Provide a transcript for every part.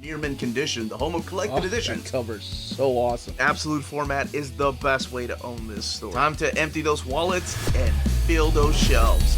Near mint condition, the home of collected editions. That cover's so awesome. Absolute format is the best way to own this store. Time to empty those wallets and fill those shelves.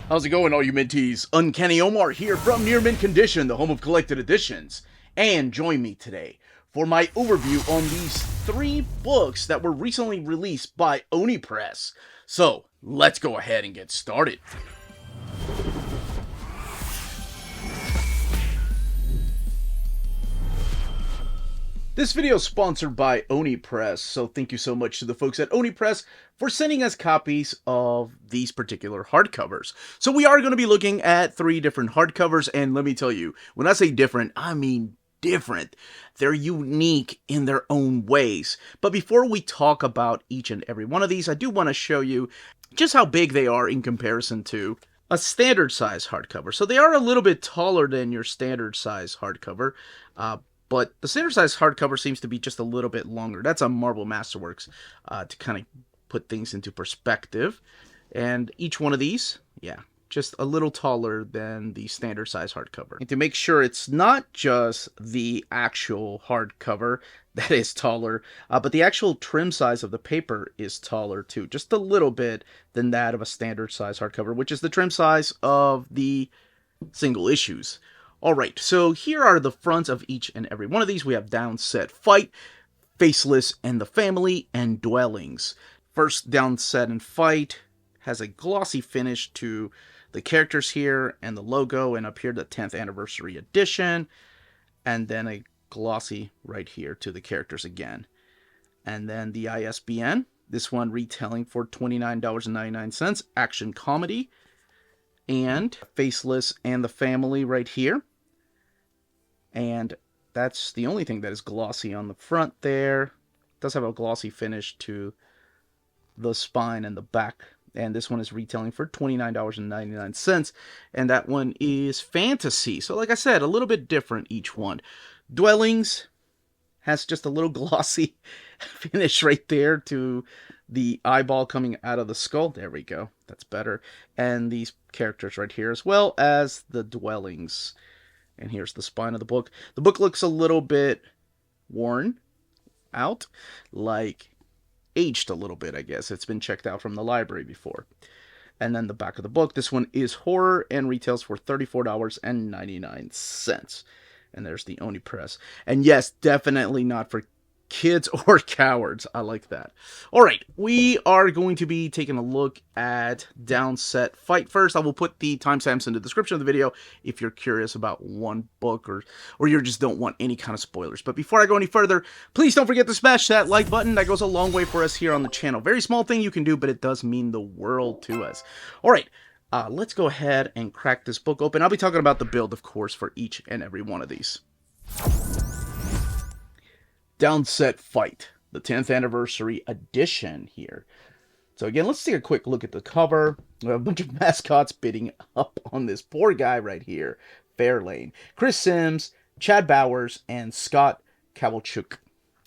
How's it going, all you minties? Uncanny Omar here from Near Mint Condition, the home of collected editions. And join me today for my overview on these 3 books that were recently released by Oni Press. So, let's go ahead and get started. This video is sponsored by Oni Press, so thank you so much to the folks at Oni Press for sending us copies of these particular hardcovers. So we are going to be looking at 3 different hardcovers, and let me tell you, when I say different, I mean different. They're unique in their own ways. But before we talk about each and every one of these, I do want to show you just how big they are in comparison to a standard size hardcover. So they are a little bit taller than your standard size hardcover, but the standard size hardcover seems to be just a little bit longer. That's on Marvel Masterworks to kind of put things into perspective. And each one of these, yeah, just a little taller than the standard size hardcover. And to make sure it's not just the actual hardcover that is taller, but the actual trim size of the paper is taller too, just a little bit than that of a standard size hardcover, which is the trim size of the single issues. Alright, so here are the fronts of each and every one of these. We have Downset Fight, Faceless and the Family, and Dwellings. First, Downset and Fight has a glossy finish to the characters here and the logo, and up here the 10th anniversary edition, and then a glossy right here to the characters again. And then the ISBN, this one retailing for $29.99, action comedy, and Faceless and the Family right here. And that's the only thing that is glossy on the front there. It does have a glossy finish to the spine and the back. And this one is retailing for $29.99. And that one is fantasy. So like I said, a little bit different each one. Dwellings has just a little glossy finish right there to the eyeball coming out of the skull. There we go. That's better. And these characters right here, as well as the Dwellings. And here's the spine of the book. The book looks a little bit worn out, like aged a little bit, I guess. It's been checked out from the library before. And then the back of the book. This one is horror and retails for $34.99. And there's the Oni Press. And yes, definitely not for kids or cowards. I like that. Alright, we are going to be taking a look at Downset Fight first. I will put the timestamps in the description of the video if you're curious about one book or you just don't want any kind of spoilers. But before I go any further, please don't forget to smash that like button. That goes a long way for us here on the channel. Very small thing you can do, but it does mean the world to us. Alright, let's go ahead and crack this book open. I'll be talking about the build, of course, for each and every one of these. Downset Fight, the 10th anniversary edition here. So again, let's take a quick look at the cover. We have a bunch of mascots bidding up on this poor guy right here, Fairlane. Chris Sims, Chad Bowers, and Scott Kowalchuk.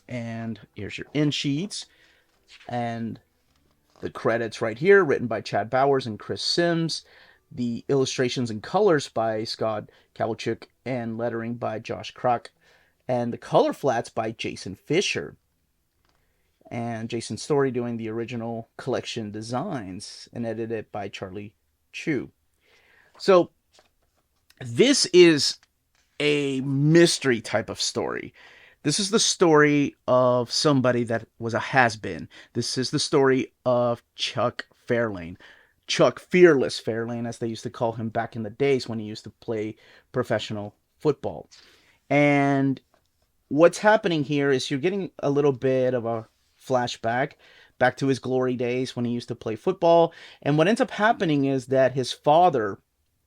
And here's your end sheets. And the credits right here, written by Chad Bowers and Chris Sims. The illustrations and colors by Scott Kowalchuk and lettering by Josh Kroc. And the color flats by Jason Fisher. And Jason Story doing the original collection designs and edited by Charlie Chu. So, this is a mystery type of story. This is the story of somebody that was a has-been. This is the story of Chuck Fairlane. Chuck Fearless Fairlane, as they used to call him back in the days when he used to play professional football. And what's happening here is you're getting a little bit of a flashback back to his glory days when he used to play football. And what ends up happening is that his father,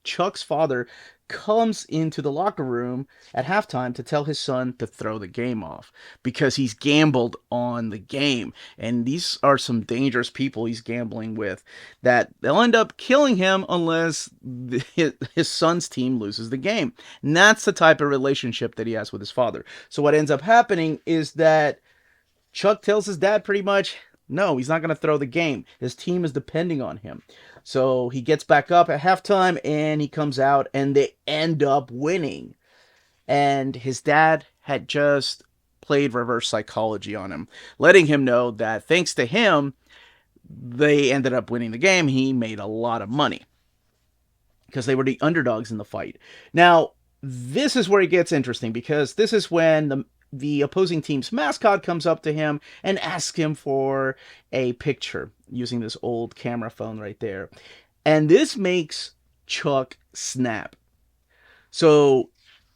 Chuck's father, comes into the locker room at halftime to tell his son to throw the game off because he's gambled on the game. And these are some dangerous people he's gambling with that they'll end up killing him unless his son's team loses the game. And that's the type of relationship that he has with his father. So what ends up happening is that Chuck tells his dad pretty much, No, he's not going to throw the game. His team is depending on him. So he gets back up at halftime and he comes out and they end up winning. And his dad had just played reverse psychology on him, letting him know that thanks to him, they ended up winning the game. He made a lot of money because they were the underdogs in the fight. Now, this is where it gets interesting because this is when the opposing team's mascot comes up to him and asks him for a picture using this old camera phone right there. And this makes Chuck snap. So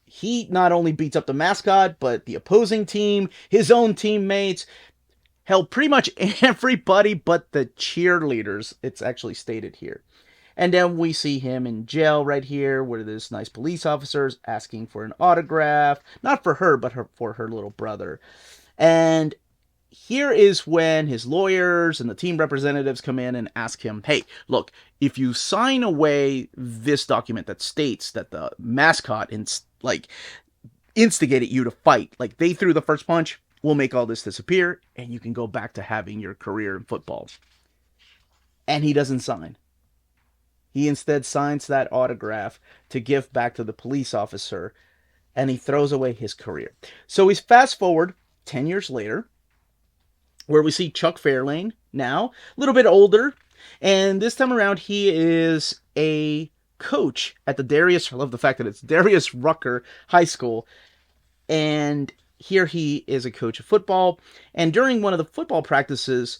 he not only beats up the mascot, but the opposing team, his own teammates, hell, pretty much everybody but the cheerleaders, it's actually stated here. And then we see him in jail right here, where this nice police officer is asking for an autograph. Not for her, but for her little brother. And here is when his lawyers and the team representatives come in and ask him, hey, look, if you sign away this document that states that the mascot instigated you to fight, like they threw the first punch, we'll make all this disappear, and you can go back to having your career in football. And he doesn't sign. He instead signs that autograph to give back to the police officer, and he throws away his career. So we fast forward 10 years later, where we see Chuck Fairlane now, a little bit older, and this time around he is a coach at the Darius, I love the fact that it's Darius Rucker High School, and here he is a coach of football, and during one of the football practices,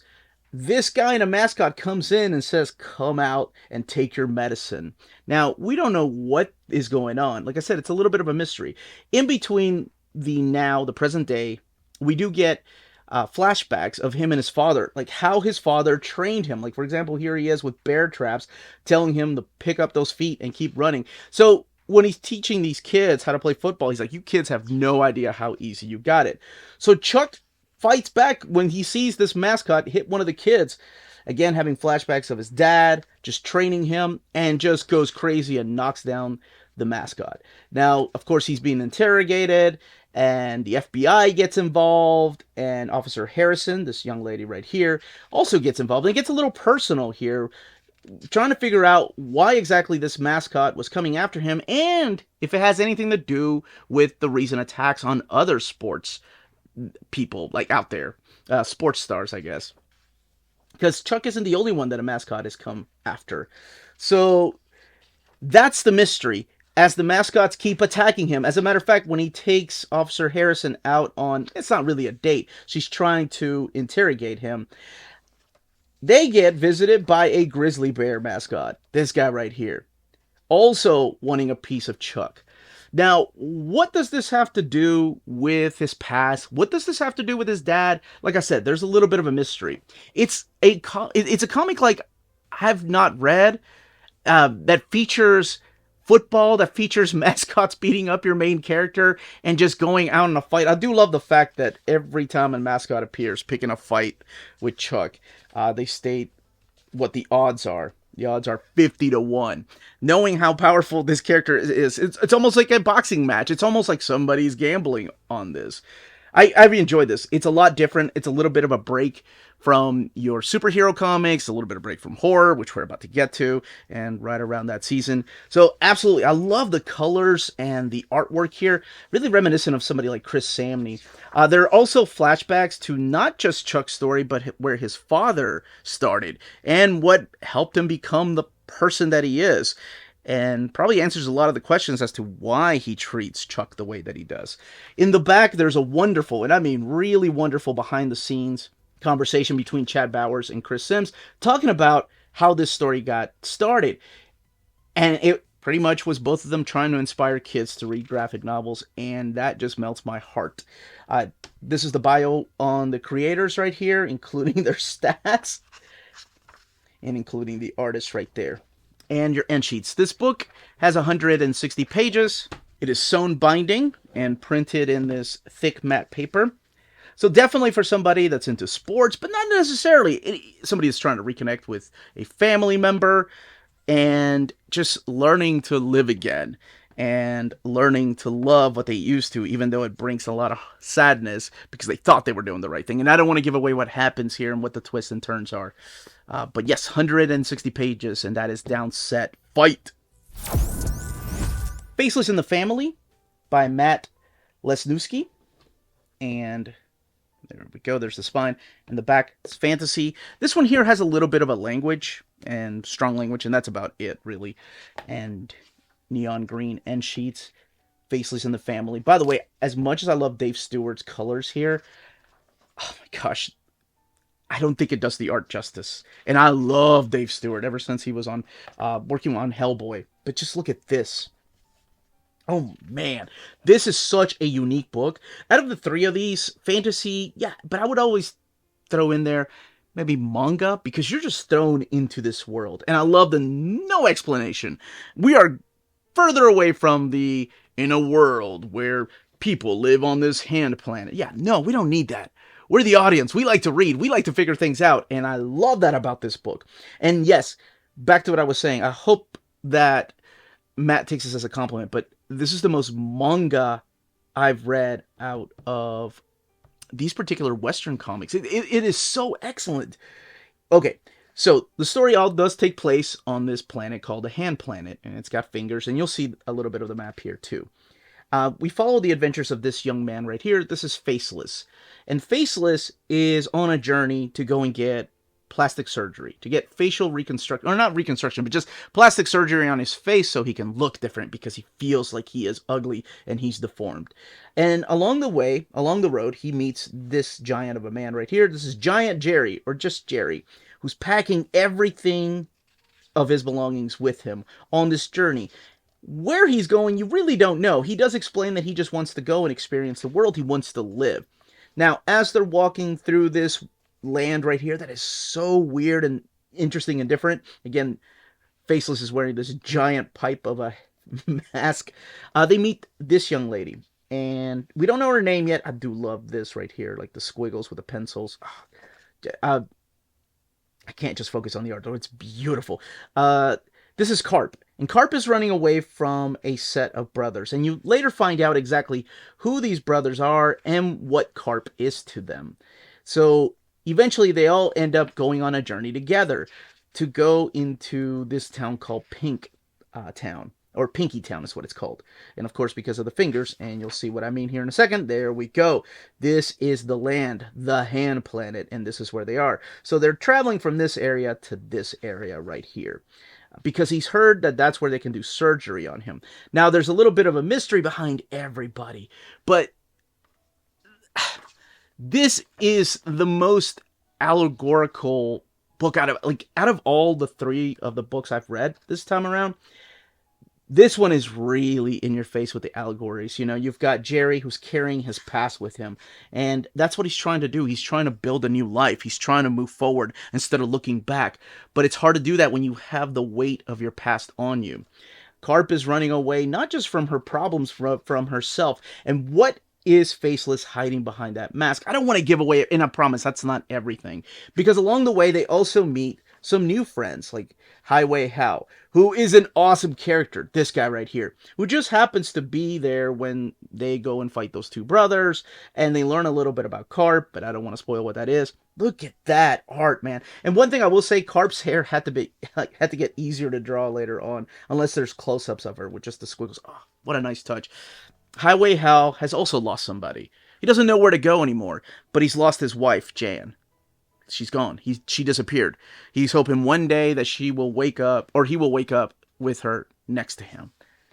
this guy in a mascot comes in and says, come out and take your medicine. Now, we don't know what is going on. Like I said, it's a little bit of a mystery. In between the present day, we do get flashbacks of him and his father, like how his father trained him. Like, for example, here he is with bear traps, telling him to pick up those feet and keep running. So when he's teaching these kids how to play football, he's like, you kids have no idea how easy you got it. So Chuck fights back when he sees this mascot hit one of the kids. Again, having flashbacks of his dad just training him, and just goes crazy and knocks down the mascot. Now, of course, he's being interrogated, and the FBI gets involved, and Officer Harrison, this young lady right here, also gets involved. And it gets a little personal here, trying to figure out why exactly this mascot was coming after him, and if it has anything to do with the recent attacks on other sports people, like out there, sports stars, I guess, because Chuck isn't the only one that a mascot has come after. So that's the mystery, as the mascots keep attacking him. As a matter of fact, when he takes Officer Harrison out on, it's not really a date, she's trying to interrogate him, they get visited by a grizzly bear mascot, this guy right here, also wanting a piece of Chuck. Now, what does this have to do with his past? What does this have to do with his dad? Like I said, there's a little bit of a mystery. It's a comic like I have not read that features football, that features mascots beating up your main character and just going out in a fight. I do love the fact that every time a mascot appears picking a fight with Chuck, they state what the odds are. The odds are 50-1. Knowing how powerful this character is, it's almost like a boxing match. It's almost like somebody's gambling on this. I've enjoyed this. It's a lot different. It's a little bit of a break from your superhero comics, a little bit of break from horror, which we're about to get to, and right around that season. So absolutely, I love the colors and the artwork here. Really reminiscent of somebody like Chris Samney. There are also flashbacks to not just Chuck's story, but where his father started and what helped him become the person that he is. And probably answers a lot of the questions as to why he treats Chuck the way that he does. In the back, there's a wonderful, and I mean really wonderful, behind-the-scenes conversation between Chad Bowers and Chris Sims, talking about how this story got started. And it pretty much was both of them trying to inspire kids to read graphic novels, and that just melts my heart. This is the bio on the creators right here, including their stats, and including the artists right there. And your end sheets. This book has 160 pages. It is sewn binding and printed in this thick matte paper. So definitely for somebody that's into sports, but not necessarily somebody that's trying to reconnect with a family member and just learning to live again. and learning to love what they used to, even though it brings a lot of sadness because they thought they were doing the right thing. And I don't want to give away what happens here and what the twists and turns are. But yes, 160 pages, and that is Down, Set, Fight. Faceless in the Family by Matt Lesniewski. And there we go. There's the spine. And the back is fantasy. This one here has a little bit of a language and strong language, and that's about it, really. And neon green end sheets. Faceless in the Family. By the way, as much as I love Dave Stewart's colors here, oh my gosh, I don't think it does the art justice. And I love Dave Stewart ever since he was on working on Hellboy. But just look at this. Oh man, this is such a unique book. Out of the three of these, fantasy, yeah, but I would always throw in there maybe manga, because you're just thrown into this world. And I love the no explanation. We are further away from the in a world where people live on this hand planet. Yeah, no, we don't need that. We're the audience. We like to read. We like to figure things out. And I love that about this book. And yes, back to what I was saying. I hope that Matt takes this as a compliment, but this is the most manga I've read out of these particular Western comics. It is so excellent. Okay, so the story all does take place on this planet called the Hand Planet, and it's got fingers, and you'll see a little bit of the map here too. We follow the adventures of this young man right here. This is Faceless. And Faceless is on a journey to go and get plastic surgery, to get facial reconstruction, or not reconstruction, but just plastic surgery on his face so he can look different because he feels like he is ugly and he's deformed. And along the way, along the road, he meets this giant of a man right here. This is Giant Jerry, or just Jerry, who's packing everything of his belongings with him on this journey. Where he's going, you really don't know. He does explain that he just wants to go and experience the world. He wants to live. Now, as they're walking through this land right here that is so weird and interesting and different. Again, Faceless is wearing this giant pipe of a mask. They meet this young lady, and we don't know her name yet. I do love this right here, like the squiggles with the pencils. I can't just focus on the art, though. It's beautiful. This is Carp, and Carp is running away from a set of brothers, and you later find out exactly who these brothers are and what Carp is to them. So eventually, they all end up going on a journey together to go into this town called Pink Town, or Pinky Town is what it's called. And of course, because of the fingers, and you'll see what I mean here in a second, there we go. This is the land, the Hand Planet, and this is where they are. So they're traveling from this area to this area right here, because he's heard that that's where they can do surgery on him. Now, there's a little bit of a mystery behind everybody, but this is the most allegorical book out of all the three of the books I've read this time around. This one is really in your face with the allegories. You know, you've got Jerry who's carrying his past with him, and that's what he's trying to do. He's trying to build a new life. He's trying to move forward instead of looking back. But it's hard to do that when you have the weight of your past on you. Carp is running away, not just from her problems, from herself. And what is Faceless hiding behind that mask? I don't want to give away, and I promise that's not everything. Because along the way, they also meet some new friends, like Highway Hal, who is an awesome character, this guy right here, who just happens to be there when they go and fight those two brothers, and they learn a little bit about Carp, but I don't want to spoil what that is. Look at that art, man. And one thing I will say, Carp's hair had to get easier to draw later on, unless there's close-ups of her with just the squiggles. Oh, what a nice touch. Highway Hal has also lost somebody. He doesn't know where to go anymore, but he's lost his wife, Jan. She's gone. She disappeared. He's hoping one day that she will wake up, or he will wake up with her next to him.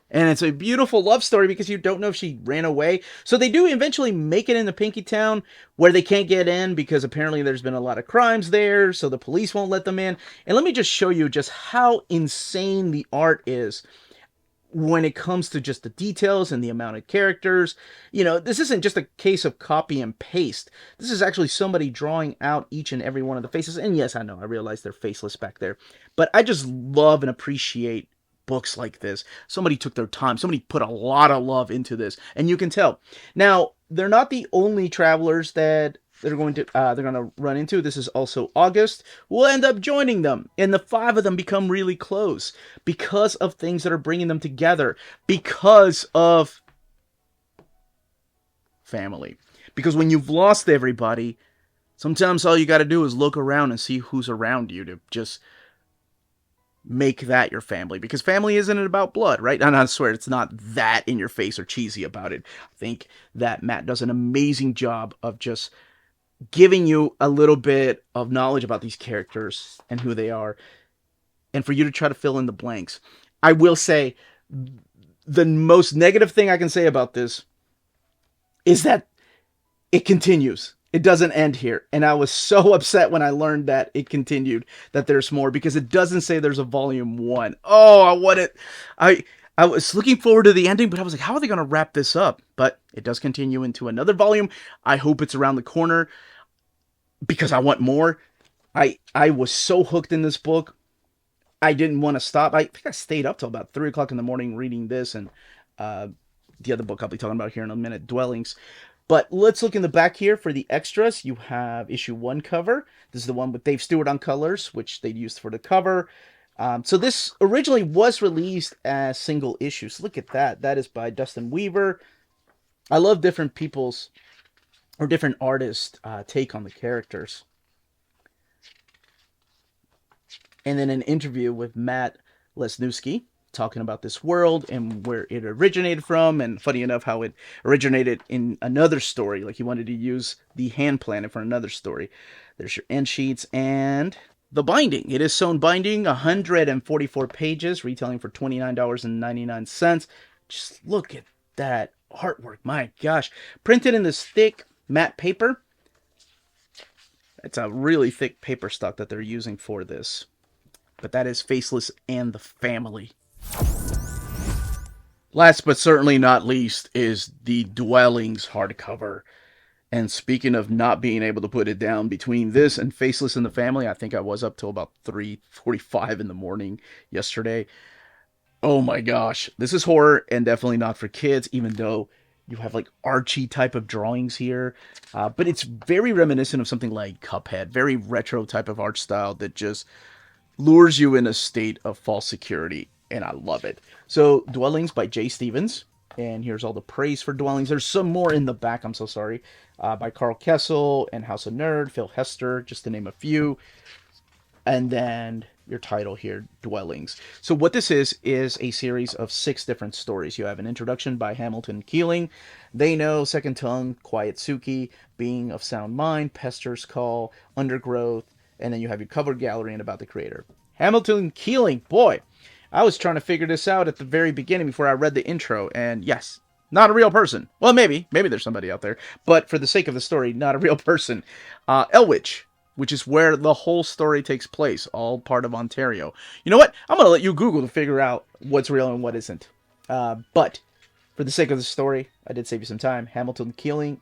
And it's a beautiful love story because you don't know if she ran away. So they do eventually make it into Pinky Town, where they can't get in because apparently there's been a lot of crimes there, so the police won't let them in. And let me just show you just how insane the art is when it comes to just the details and the amount of characters. You know, this isn't just a case of copy and paste. This is actually somebody drawing out each and every one of the faces. And yes, I know, I realize they're faceless back there. But I just love and appreciate books like this. Somebody took their time. Somebody put a lot of love into this. And you can tell. Now, they're not the only travelers that they're going to run into. This is also August. Will end up joining them, and the 5 of them become really close because of things that are bringing them together, because of family. Because when you've lost everybody, sometimes all you got to do is look around and see who's around you to just make that your family. Because family isn't about blood, right? And I swear it's not that in your face or cheesy about it. I think that Matt does an amazing job of just giving you a little bit of knowledge about these characters and who they are, and for you to try to fill in the blanks. I will say the most negative thing I can say about this is that it continues. It doesn't end here. And I was so upset when I learned that it continued, that there's more, because it doesn't say there's a volume 1. Oh, I was looking forward to the ending, but I was like, how are they going to wrap this up? But it does continue into another volume. I hope it's around the corner because I want more. I was so hooked in this book. I didn't want to stop. I think I stayed up till about 3 o'clock in the morning reading this and the other book I'll be talking about here in a minute, Dwellings. But let's look in the back here for the extras. You have issue 1 cover. This is the one with Dave Stewart on colors, which they used for the cover. So this originally was released as single issues. Look at that. That is by Dustin Weaver. I love different people's or different artists' take on the characters. And then an interview with Matt Lesniewski talking about this world and where it originated from, and funny enough how it originated in another story. Like he wanted to use the hand planet for another story. There's your end sheets and the binding. It is sewn binding, 144 pages, retailing for $29.99. Just look at that artwork. My gosh. Printed in this thick matte paper. It's a really thick paper stock that they're using for this. But that is Faceless and the Family. Last but certainly not least is the Dwellings hardcover. And speaking of not being able to put it down, between this and Faceless and the Family, I think I was up till about 3:45 in the morning yesterday. Oh my gosh. This is horror and definitely not for kids, even though you have like Archie type of drawings here. But it's very reminiscent of something like Cuphead. Very retro type of art style that just lures you in a state of false security, and I love it. So, Dwellings by Jay Stevens, and here's all the praise for Dwellings. There's some more in the back, I'm so sorry, by Carl Kessel and House of Nerd, Phil Hester, just to name a few. And then your title here, Dwellings. So what this is a series of 6 different stories. You have an introduction by Hamilton Keeling, They Know, Second Tongue, Quiet Suki, Being of Sound Mind, Pester's Call, Undergrowth, and then you have your cover gallery and about the creator. Hamilton Keeling, boy, I was trying to figure this out at the very beginning before I read the intro, and yes, not a real person. Well, maybe there's somebody out there, but for the sake of the story, not a real person. Elwich, which is where the whole story takes place, all part of Ontario. You know what? I'm going to let you Google to figure out what's real and what isn't. But for the sake of the story, I did save you some time. Hamilton Keeling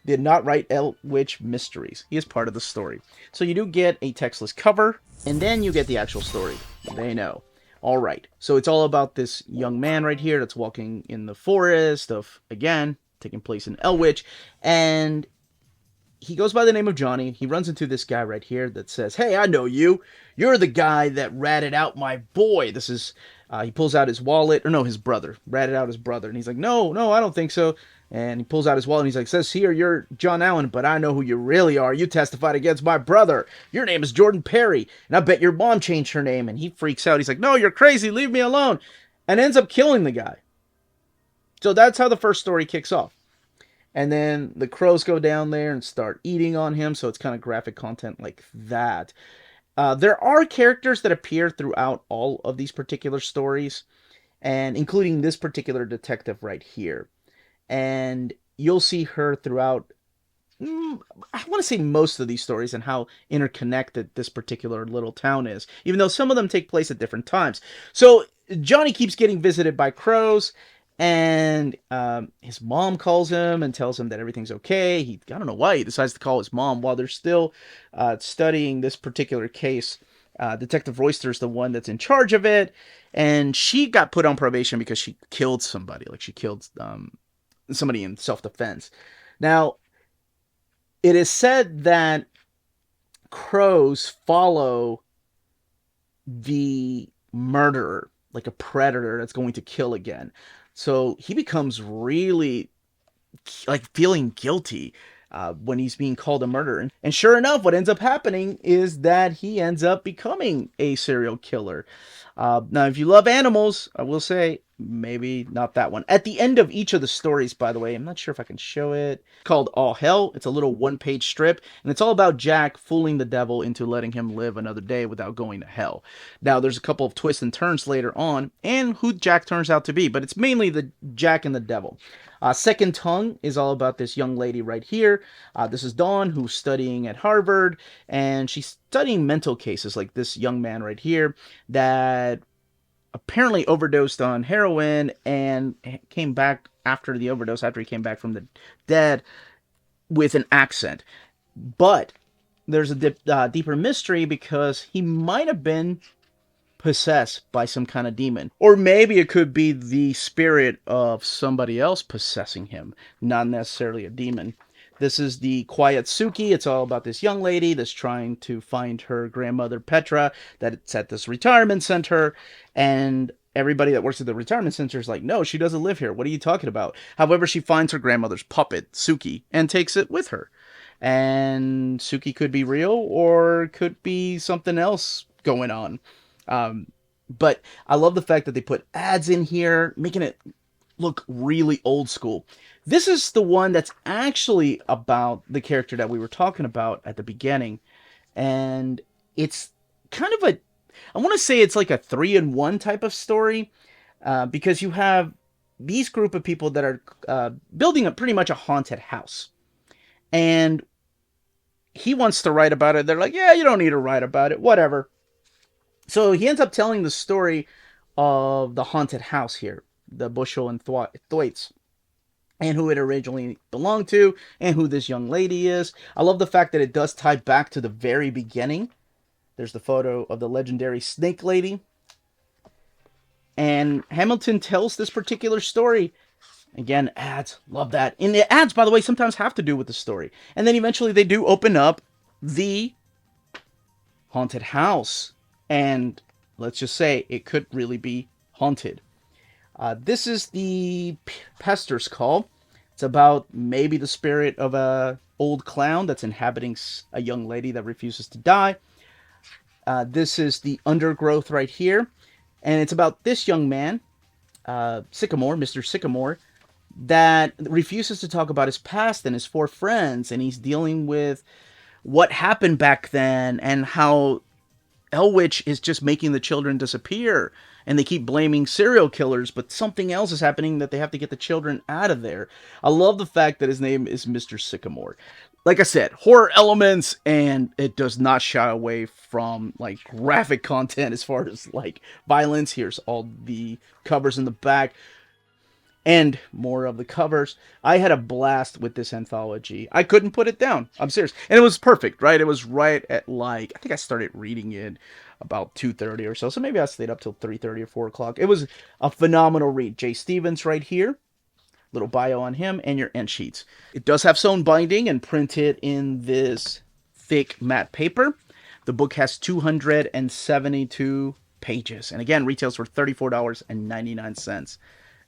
did not write Elwich Mysteries. He is part of the story. So you do get a textless cover, and then you get the actual story. They Know. All right. So it's all about this young man right here that's walking in the forest of, again, taking place in Elwich, and he goes by the name of Johnny. He runs into this guy right here that says, "Hey, I know you. You're the guy that ratted out my boy." This is, he pulls out his wallet, or no, his brother. Ratted out his brother. And he's like, no, I don't think so. And he pulls out his wallet and he's like, "Says here, you're John Allen, but I know who you really are. You testified against my brother. Your name is Jordan Perry. And I bet your mom changed her name." And he freaks out. He's like, "No, you're crazy. Leave me alone." And ends up killing the guy. So that's how the first story kicks off. And then the crows go down there and start eating on him. So it's kind of graphic content like that. There are characters that appear throughout all of these particular stories, and including this particular detective right here. And you'll see her throughout, I want to say most of these stories, and how interconnected this particular little town is, even though some of them take place at different times. So Johnny keeps getting visited by crows, and his mom calls him and tells him that everything's okay. I don't know why he decides to call his mom while they're still studying this particular case. Detective Royster's the one that's in charge of it, and she got put on probation because she killed somebody. Like, she killed somebody in self-defense. Now, It is said that crows follow the murderer, like a predator that's going to kill again. So he becomes really like feeling guilty when he's being called a murderer. And sure enough, what ends up happening is that he ends up becoming a serial killer. Now, if you love animals, I will say maybe not that one. At the end of each of the stories, by the way, I'm not sure if I can show it, called All Hell. It's a little one-page strip, and it's all about Jack fooling the devil into letting him live another day without going to hell. Now, there's a couple of twists and turns later on, and who Jack turns out to be, but it's mainly the Jack and the devil. Second Tongue is all about this young lady right here. This is Dawn, who's studying at Harvard, and she's studying mental cases, like this young man right here that apparently overdosed on heroin and came back after the overdose, after he came back from the dead, with an accent. But there's a deeper mystery because he might have been possessed by some kind of demon. Or maybe it could be the spirit of somebody else possessing him, not necessarily a demon. This is the Quiet Suki. It's all about this young lady that's trying to find her grandmother Petra, that's at this retirement center, and everybody that works at the retirement center is like, no, she doesn't live here. What are you talking about? However, she finds her grandmother's puppet, Suki, and takes it with her. And Suki could be real or could be something else going on. But I love the fact that they put ads in here, making it look really old school. This is the one that's actually about the character that we were talking about at the beginning. And it's kind of I want to say it's like a 3-in-1 type of story. Because you have these group of people that are building pretty much a haunted house. And he wants to write about it. They're like, yeah, you don't need to write about it, whatever. So he ends up telling the story of the haunted house here, the Bushel and Thwaites, and who it originally belonged to, and who this young lady is. I love the fact that it does tie back to the very beginning. There's the photo of the legendary Snake Lady. And Hamilton tells this particular story. Again, ads, love that. And the ads, by the way, sometimes have to do with the story. And then eventually they do open up the haunted house. And let's just say it could really be haunted. This is the Pester's Call. It's about maybe the spirit of a old clown that's inhabiting a young lady that refuses to die. This is the Undergrowth right here. And it's about this young man, Sycamore, Mr. Sycamore, that refuses to talk about his past and his 4 friends. And he's dealing with what happened back then and how Elwitch is just making the children disappear, and they keep blaming serial killers, but something else is happening that they have to get the children out of there. I love the fact that his name is Mr. Sycamore. Like I said, horror elements, and it does not shy away from like graphic content as far as like violence. Here's all the covers in the back. And more of the covers. I had a blast with this anthology. I couldn't put it down. I'm serious. And it was perfect, right? It was right at like, I think I started reading it about 2:30 or so. So maybe I stayed up till 3:30 or 4 o'clock. It was a phenomenal read. Jay Stevens right here. Little bio on him and your end sheets. It does have sewn binding and printed in this thick matte paper. The book has 272 pages. And again, retails for $34.99.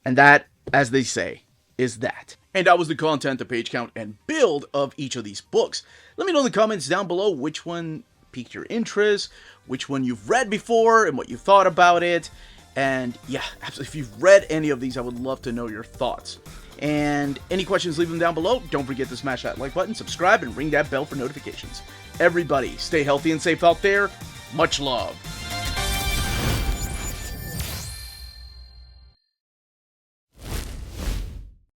And that, as they say, is that. And that was the content, the page count, and build of each of these books. Let me know in the comments down below which one piqued your interest, which one you've read before, and what you thought about it. And yeah, if you've read any of these, I would love to know your thoughts. And any questions, leave them down below. Don't forget to smash that like button, subscribe, and ring that bell for notifications. Everybody, stay healthy and safe out there. Much love.